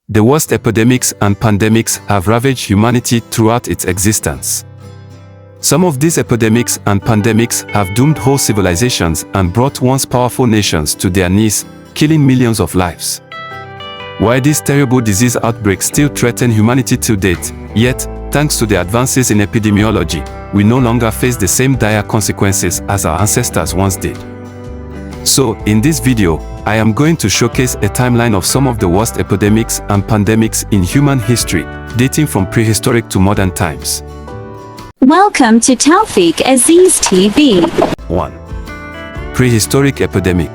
The worst epidemics and pandemics have ravaged humanity throughout its existence. Some of these epidemics and pandemics have doomed whole civilizations and brought once powerful nations to their knees, killing millions of lives. While these terrible disease outbreaks still threaten humanity to date, yet, thanks to the advances in epidemiology, we no longer face the same dire consequences as our ancestors once did. So, in this video, I am going to showcase a timeline of some of the worst epidemics and pandemics in human history, dating from prehistoric to modern times. Welcome to Taufik Aziz TV. 1. Prehistoric epidemic.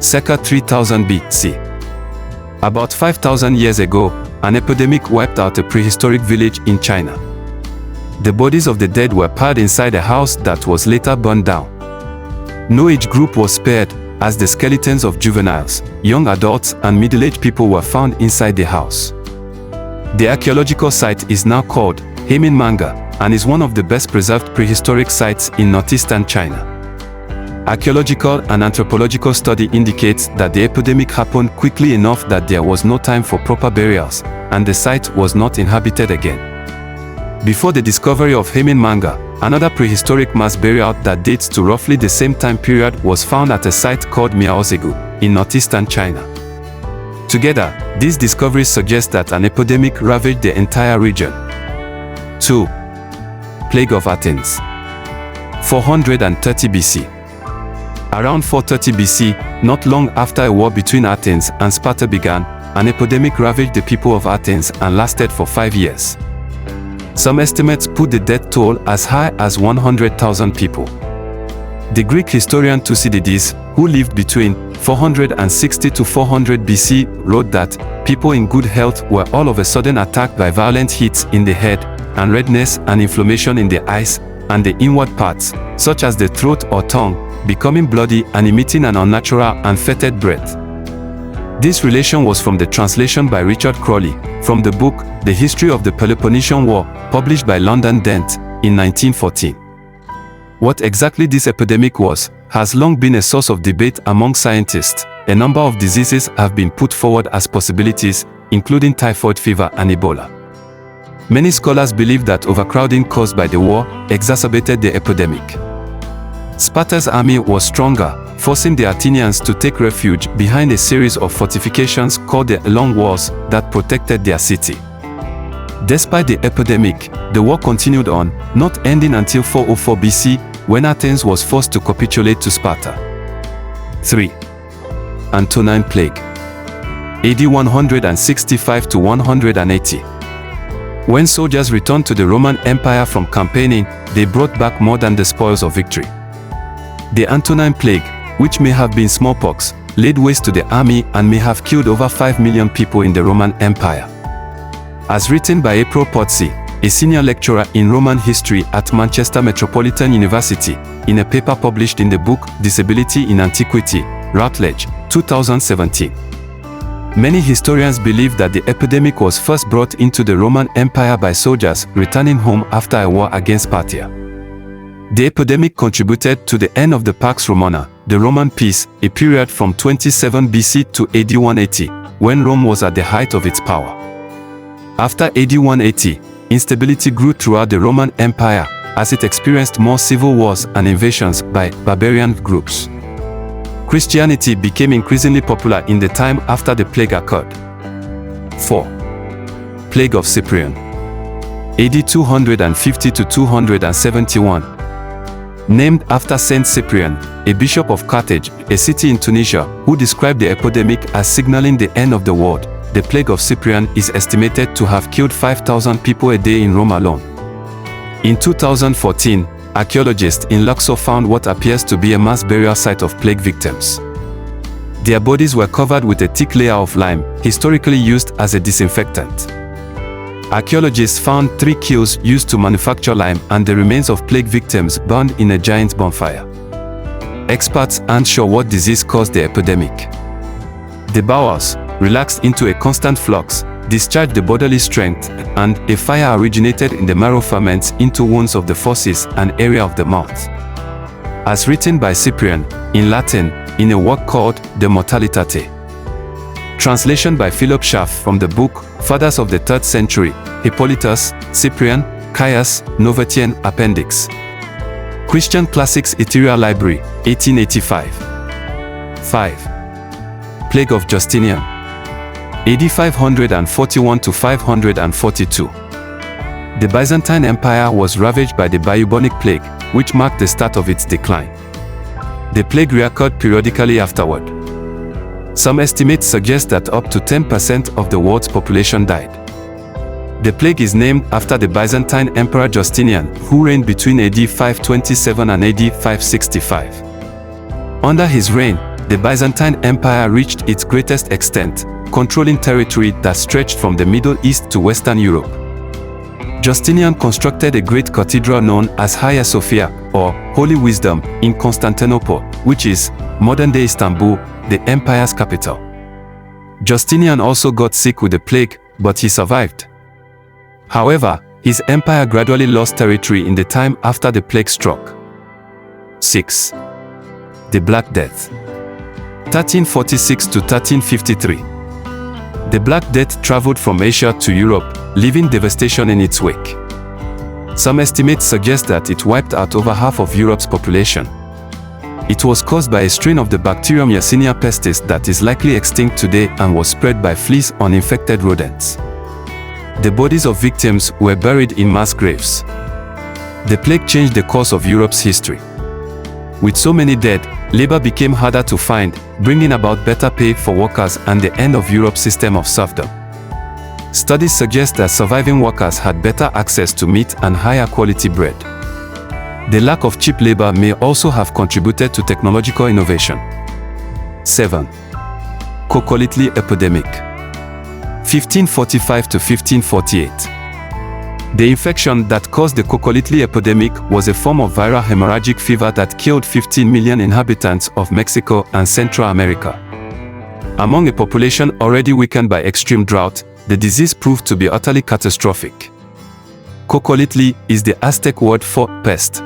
Circa 3000 BC. About 5,000 years ago, an epidemic wiped out a prehistoric village in China. The bodies of the dead were piled inside a house that was later burned down. No age group was spared, as the skeletons of juveniles, young adults, and middle-aged people were found inside the house. The archaeological site is now called Manga and is one of the best preserved prehistoric sites in northeastern China. Archaeological and anthropological study indicates that the epidemic happened quickly enough that there was no time for proper burials, and the site was not inhabited again. Before the discovery of Manga, another prehistoric mass burial that dates to roughly the same time period was found at a site called Miaozegu in northeastern China. Together, these discoveries suggest that an epidemic ravaged the entire region. 2. Plague of Athens. 430 BC. Around 430 BC, not long after a war between Athens and Sparta began, an epidemic ravaged the people of Athens and lasted for 5 years. Some estimates put the death toll as high as 100,000 people. The Greek historian Thucydides, who lived between 460 to 400 BC, wrote that people in good health were all of a sudden attacked by violent hits in the head, and redness and inflammation in the eyes and the inward parts, such as the throat or tongue, becoming bloody and emitting an unnatural and fetid breath. This relation was from the translation by Richard Crawley, from the book The History of the Peloponnesian War, published by London Dent in 1914. What exactly this epidemic was has long been a source of debate among scientists. A number of diseases have been put forward as possibilities, including typhoid fever and Ebola. Many scholars believe that overcrowding caused by the war exacerbated the epidemic. Sparta's army was stronger, forcing the Athenians to take refuge behind a series of fortifications called the Long Walls that protected their city. Despite the epidemic, the war continued on, not ending until 404 BC, when Athens was forced to capitulate to Sparta. 3. Antonine Plague. AD 165 to 180. When soldiers returned to the Roman Empire from campaigning, they brought back more than the spoils of victory. The Antonine Plague, which may have been smallpox, laid waste to the army and may have killed over 5 million people in the Roman Empire. As written by April Pozzi, a senior lecturer in Roman history at Manchester Metropolitan University, in a paper published in the book Disability in Antiquity, Routledge, 2017. Many historians believe that the epidemic was first brought into the Roman Empire by soldiers returning home after a war against Parthia. The epidemic contributed to the end of the Pax Romana, the Roman peace, a period from 27 BC to AD 180, when Rome was at the height of its power. After AD 180, instability grew throughout the Roman Empire, as it experienced more civil wars and invasions by barbarian groups. Christianity became increasingly popular in the time after the plague occurred. 4. Plague of Cyprian. AD 250 to 271. Named after Saint Cyprian, a bishop of Carthage, a city in Tunisia, who described the epidemic as signaling the end of the world, the plague of Cyprian is estimated to have killed 5,000 people a day in Rome alone. In 2014, archaeologists in Luxor found what appears to be a mass burial site of plague victims. Their bodies were covered with a thick layer of lime, historically used as a disinfectant. Archaeologists found 3 kilns used to manufacture lime and the remains of plague victims burned in a giant bonfire. Experts aren't sure what disease caused the epidemic. The bowels, relaxed into a constant flux, discharged the bodily strength, and a fire originated in the marrow ferments into wounds of the fauces and area of the mouth. As written by Cyprian, in Latin, in a work called De Mortalitate. Translation by Philip Schaff from the book Fathers of the 3rd Century, Hippolytus, Cyprian, Caius, Novatian, Appendix. Christian Classics Ethereal Library, 1885. 5. Plague of Justinian. AD 541 to 542. The Byzantine Empire was ravaged by the bubonic plague, which marked the start of its decline. The plague reoccurred periodically afterward. Some estimates suggest that up to 10% of the world's population died. The plague is named after the Byzantine Emperor Justinian, who reigned between AD 527 and AD 565. Under his reign, the Byzantine Empire reached its greatest extent, controlling territory that stretched from the Middle East to Western Europe. Justinian constructed a great cathedral known as Hagia Sophia, or Holy Wisdom, in Constantinople, which is, modern-day Istanbul, the empire's capital. Justinian also got sick with the plague, but he survived. However, his empire gradually lost territory in the time after the plague struck. 6. The Black Death. 1346 to 1353. The Black Death traveled from Asia to Europe, leaving devastation in its wake. Some estimates suggest that it wiped out over half of Europe's population. It was caused by a strain of the bacterium Yersinia pestis that is likely extinct today and was spread by fleas on infected rodents. The bodies of victims were buried in mass graves. The plague changed the course of Europe's history. With so many dead, labor became harder to find, bringing about better pay for workers and the end of Europe's system of serfdom. Studies suggest that surviving workers had better access to meat and higher quality bread. The lack of cheap labor may also have contributed to technological innovation. 7. Coccolitli epidemic. 1545 to 1548. The infection that caused the Coccolitli epidemic was a form of viral hemorrhagic fever that killed 15 million inhabitants of Mexico and Central America. Among a population already weakened by extreme drought, the disease proved to be utterly catastrophic. Coccolitli is the Aztec word for pest.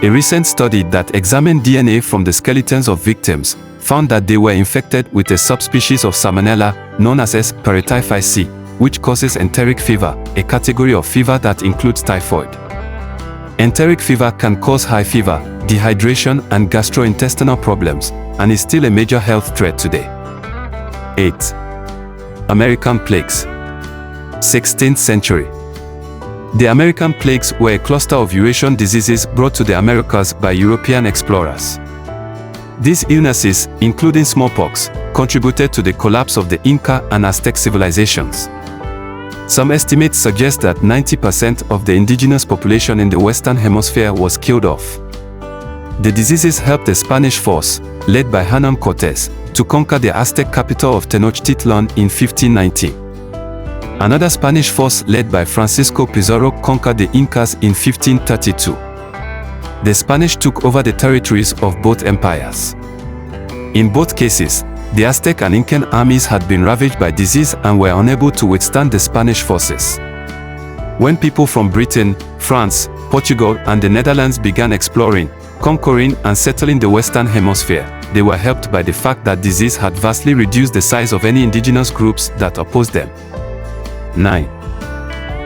A recent study that examined DNA from the skeletons of victims found that they were infected with a subspecies of Salmonella known as S. paratyphi, which causes enteric fever, a category of fever that includes typhoid. Enteric fever can cause high fever, dehydration, and gastrointestinal problems, and is still a major health threat today. 8. American plagues. 16th century. The American plagues were a cluster of Eurasian diseases brought to the Americas by European explorers. These illnesses, including smallpox, contributed to the collapse of the Inca and Aztec civilizations. Some estimates suggest that 90% of the indigenous population in the Western Hemisphere was killed off. The diseases helped the Spanish force, led by Hernán Cortés, to conquer the Aztec capital of Tenochtitlan in 1590. Another Spanish force led by Francisco Pizarro conquered the Incas in 1532. The Spanish took over the territories of both empires. In both cases, the Aztec and Incan armies had been ravaged by disease and were unable to withstand the Spanish forces. When people from Britain, France, Portugal, and the Netherlands began exploring, conquering, and settling the Western Hemisphere, they were helped by the fact that disease had vastly reduced the size of any indigenous groups that opposed them. 9.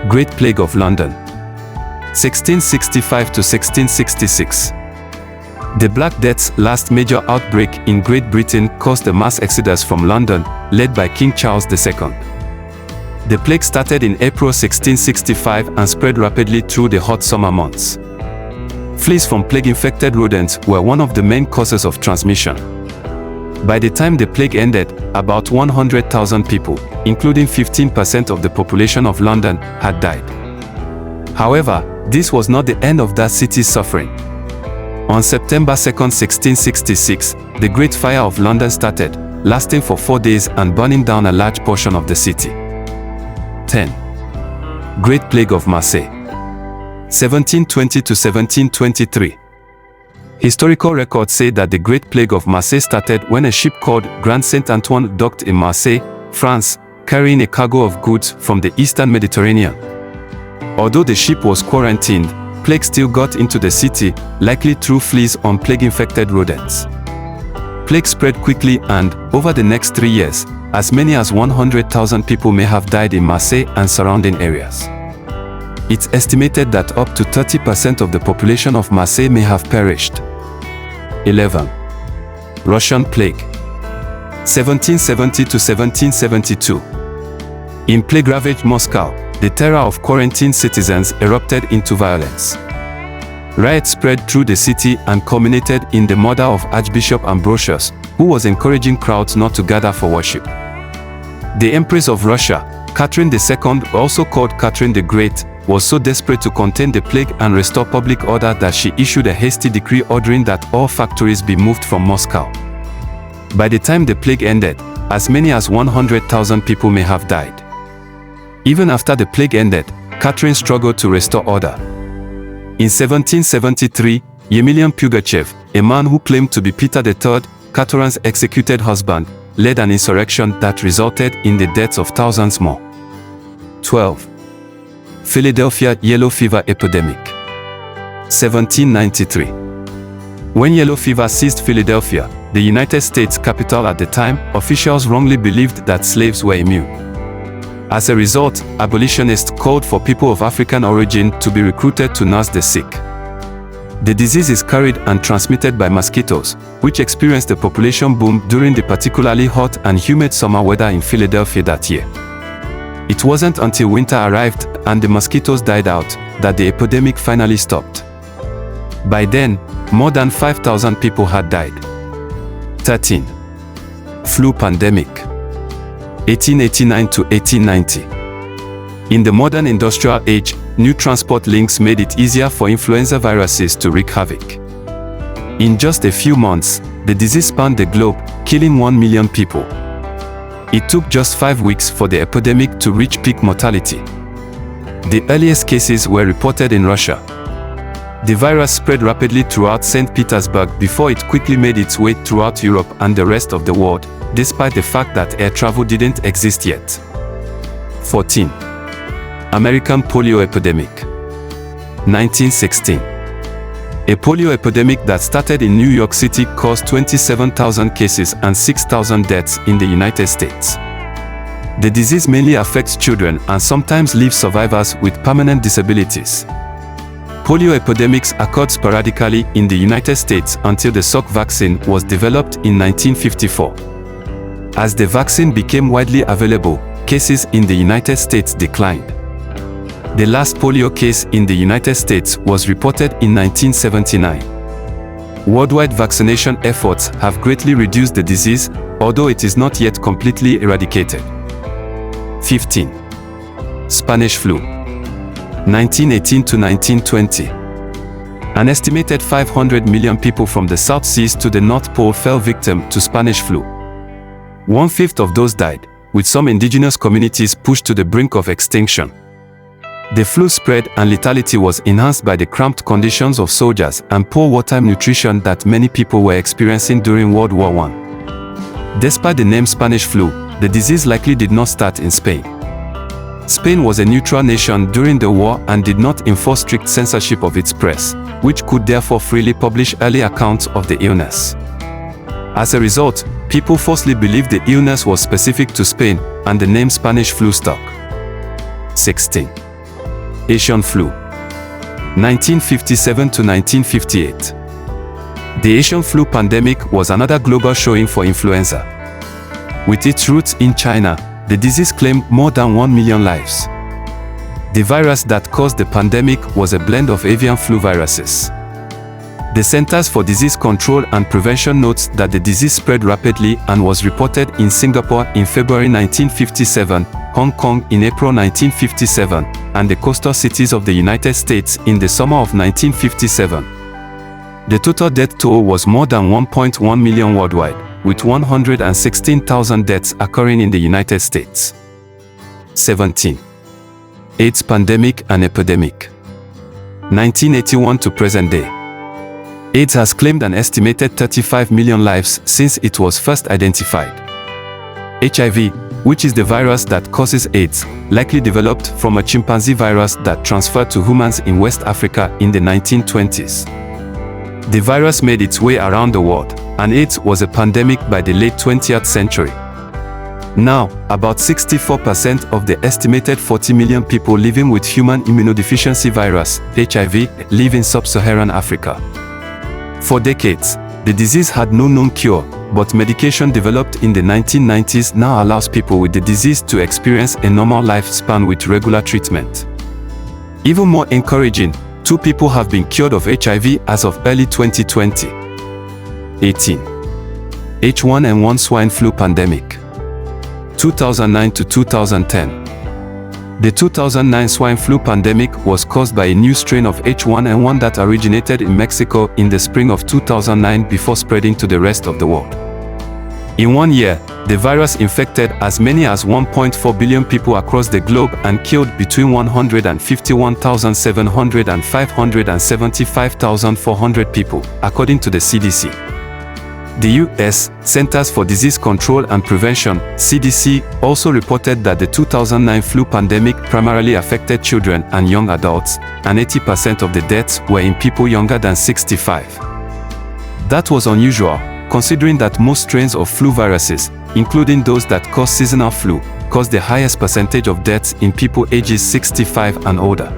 Great Plague of London. 1665 to 1666. The Black Death's last major outbreak in Great Britain caused a mass exodus from London, led by King Charles II. The plague started in April 1665 and spread rapidly through the hot summer months. Fleas from plague-infected rodents were one of the main causes of transmission. By the time the plague ended, about 100,000 people, including 15% of the population of London, had died. However, this was not the end of that city's suffering. On September 2, 1666, the Great Fire of London started, lasting for 4 days and burning down a large portion of the city. 10. Great Plague of Marseille. 1720 to 1723. Historical records say that the Great Plague of Marseille started when a ship called Grand Saint-Antoine docked in Marseille, France, carrying a cargo of goods from the Eastern Mediterranean. Although the ship was quarantined, plague still got into the city, likely through fleas on plague-infected rodents. Plague spread quickly and, over the next 3 years, as many as 100,000 people may have died in Marseille and surrounding areas. It's estimated that up to 30% of the population of Marseille may have perished. 11. Russian Plague, 1770 to 1772. In plague-ravaged Moscow, the terror of quarantined citizens erupted into violence. Riots spread through the city and culminated in the murder of Archbishop Ambrosius, who was encouraging crowds not to gather for worship. The Empress of Russia, Catherine II, also called Catherine the Great, was so desperate to contain the plague and restore public order that she issued a hasty decree ordering that all factories be moved from Moscow. By the time the plague ended, as many as 100,000 people may have died. Even after the plague ended, Catherine struggled to restore order. In 1773, Yemilian Pugachev, a man who claimed to be Peter III, Catherine's executed husband, led an insurrection that resulted in the deaths of thousands more. 12. Philadelphia Yellow Fever Epidemic, 1793. When yellow fever seized Philadelphia, the United States capital at the time, officials wrongly believed that slaves were immune. As a result, abolitionists called for people of African origin to be recruited to nurse the sick. The disease is carried and transmitted by mosquitoes, which experienced a population boom during the particularly hot and humid summer weather in Philadelphia that year. It wasn't until winter arrived and the mosquitoes died out that the epidemic finally stopped. By then, more than 5,000 people had died. 13. Flu pandemic, 1889 to 1890. In the modern industrial age, new transport links made it easier for influenza viruses to wreak havoc. In just a few months, the disease spanned the globe, killing 1 million people. It took just 5 weeks for the epidemic to reach peak mortality. The earliest cases were reported in Russia. The virus spread rapidly throughout St. Petersburg before it quickly made its way throughout Europe and the rest of the world, despite the fact that air travel didn't exist yet. 14. American polio epidemic, 1916. A polio epidemic that started in New York City caused 27,000 cases and 6,000 deaths in the United States. The disease mainly affects children and sometimes leaves survivors with permanent disabilities. Polio epidemics occurred sporadically in the United States until the Salk vaccine was developed in 1954. As the vaccine became widely available, cases in the United States declined. The last polio case in the United States was reported in 1979. Worldwide vaccination efforts have greatly reduced the disease, although it is not yet completely eradicated. 15. Spanish flu, 1918 to 1920. An estimated 500 million people from the South Seas to the North Pole fell victim to Spanish flu. 1/5 of those died, with some indigenous communities pushed to the brink of extinction. The flu spread and lethality was enhanced by the cramped conditions of soldiers and poor wartime nutrition that many people were experiencing during World War I. Despite the name Spanish flu, the disease likely did not start in Spain. Spain was a neutral nation during the war and did not enforce strict censorship of its press, which could therefore freely publish early accounts of the illness. As a result, people falsely believed the illness was specific to Spain, and the name Spanish flu stuck. 16. Asian flu, 1957 to 1958. The Asian flu pandemic was another global showing for influenza. With its roots in China, the disease claimed more than 1 million lives. The virus that caused the pandemic was a blend of avian flu viruses. The Centers for Disease Control and Prevention notes that the disease spread rapidly and was reported in Singapore in February 1957, Hong Kong in April 1957, and the coastal cities of the United States in the summer of 1957. The total death toll was more than 1.1 million worldwide, with 116,000 deaths occurring in the United States. 17. AIDS pandemic and epidemic, 1981 to present day. AIDS has claimed an estimated 35 million lives since it was first identified. HIV, which is the virus that causes AIDS, likely developed from a chimpanzee virus that transferred to humans in West Africa in the 1920s. The virus made its way around the world, and AIDS was a pandemic by the late 20th century. Now, about 64% of the estimated 40 million people living with human immunodeficiency virus, HIV, live in sub-Saharan Africa. For decades, the disease had no known cure, but medication developed in the 1990s now allows people with the disease to experience a normal lifespan with regular treatment. Even more encouraging, 2 people have been cured of HIV as of early 2020. 18. H1N1 swine flu pandemic. 2009 to 2010. The 2009 swine flu pandemic was caused by a new strain of H1N1 that originated in Mexico in the spring of 2009 before spreading to the rest of the world. In 1 year, the virus infected as many as 1.4 billion people across the globe and killed between 151,700 and 575,400 people, according to the CDC. The U.S. Centers for Disease Control and Prevention, CDC, also reported that the 2009 flu pandemic primarily affected children and young adults, and 80% of the deaths were in people younger than 65. That was unusual, considering that most strains of flu viruses, including those that cause seasonal flu, cause the highest percentage of deaths in people ages 65 and older.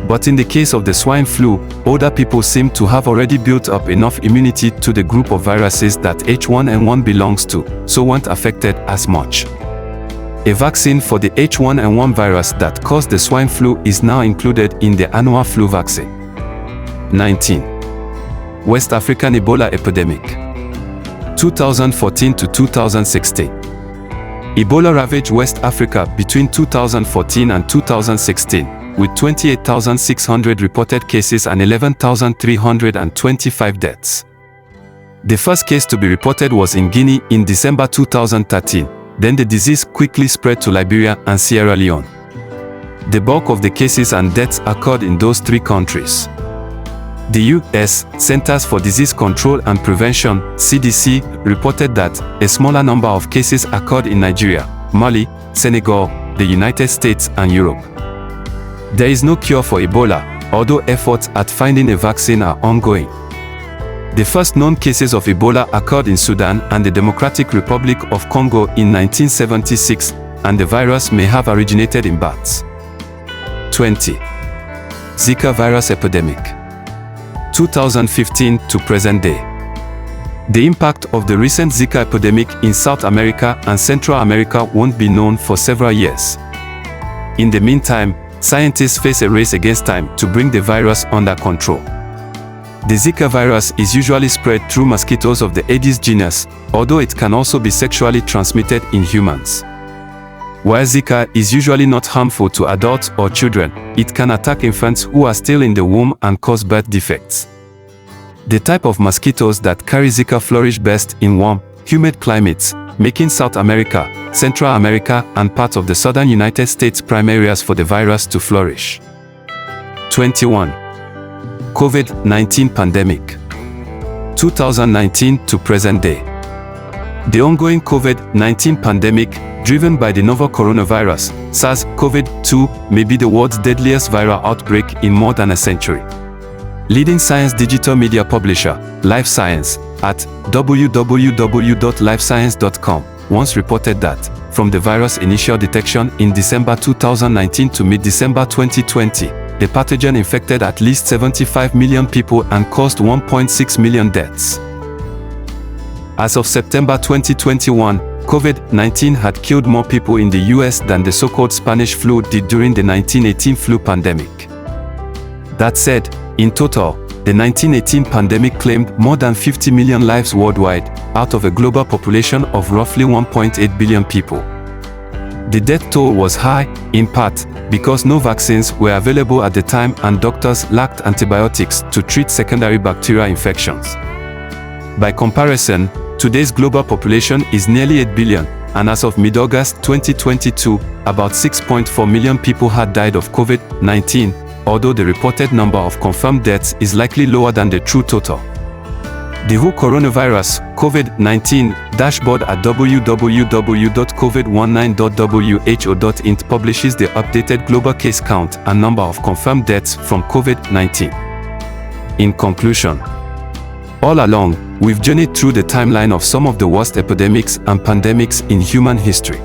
But in the case of the swine flu, older people seem to have already built up enough immunity to the group of viruses that H1N1 belongs to, so weren't affected as much. A vaccine for the H1N1 virus that caused the swine flu is now included in the annual flu vaccine. 19. West African Ebola epidemic. 2014 to 2016. Ebola ravaged West Africa between 2014 and 2016. With 28,600 reported cases and 11,325 deaths. The first case to be reported was in Guinea in December 2013, then the disease quickly spread to Liberia and Sierra Leone. The bulk of the cases and deaths occurred in those 3 countries. The U.S. Centers for Disease Control and Prevention, CDC, reported that a smaller number of cases occurred in Nigeria, Mali, Senegal, the United States and Europe. There is no cure for Ebola, although efforts at finding a vaccine are ongoing. The first known cases of Ebola occurred in Sudan and the Democratic Republic of Congo in 1976, and the virus may have originated in bats. 20. Zika virus epidemic. 2015 to present day. The impact of the recent Zika epidemic in South America and Central America won't be known for several years. In the meantime, scientists face a race against time to bring the virus under control. The Zika virus is usually spread through mosquitoes of the Aedes genus, although it can also be sexually transmitted in humans. While Zika is usually not harmful to adults or children, it can attack infants who are still in the womb and cause birth defects. The type of mosquitoes that carry Zika flourish best in warm, humid climates, making South America, Central America, and parts of the southern United States prime areas for the virus to flourish. 21. COVID-19 pandemic. 2019 to present day. The ongoing COVID-19 pandemic, driven by the novel coronavirus, SARS-CoV-2, may be the world's deadliest viral outbreak in more than a century. Leading science digital media publisher, Life Science, at www.lifescience.com, once reported that, from the virus' initial detection in December 2019 to mid-December 2020, the pathogen infected at least 75 million people and caused 1.6 million deaths. As of September 2021, COVID-19 had killed more people in the US than the so-called Spanish flu did during the 1918 flu pandemic. That said, in total, the 1918 pandemic claimed more than 50 million lives worldwide, out of a global population of roughly 1.8 billion people. The death toll was high, in part, because no vaccines were available at the time and doctors lacked antibiotics to treat secondary bacterial infections. By comparison, today's global population is nearly 8 billion, and as of mid-August 2022, about 6.4 million people had died of COVID-19, although the reported number of confirmed deaths is likely lower than the true total. The WHO Coronavirus COVID-19 dashboard at www.covid19.who.int publishes the updated global case count and number of confirmed deaths from COVID-19. In conclusion, All along, we've journeyed through the timeline of some of the worst epidemics and pandemics in human history.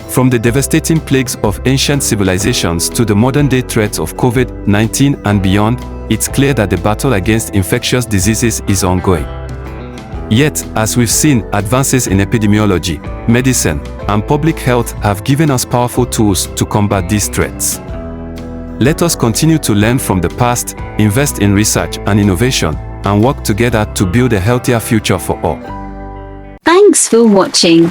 From the devastating plagues of ancient civilizations to the modern-day threats of COVID-19 and beyond, it's clear that the battle against infectious diseases is ongoing. Yet, as we've seen, advances in epidemiology, medicine, and public health have given us powerful tools to combat these threats. Let us continue to learn from the past, invest in research and innovation, and work together to build a healthier future for all. Thanks for watching.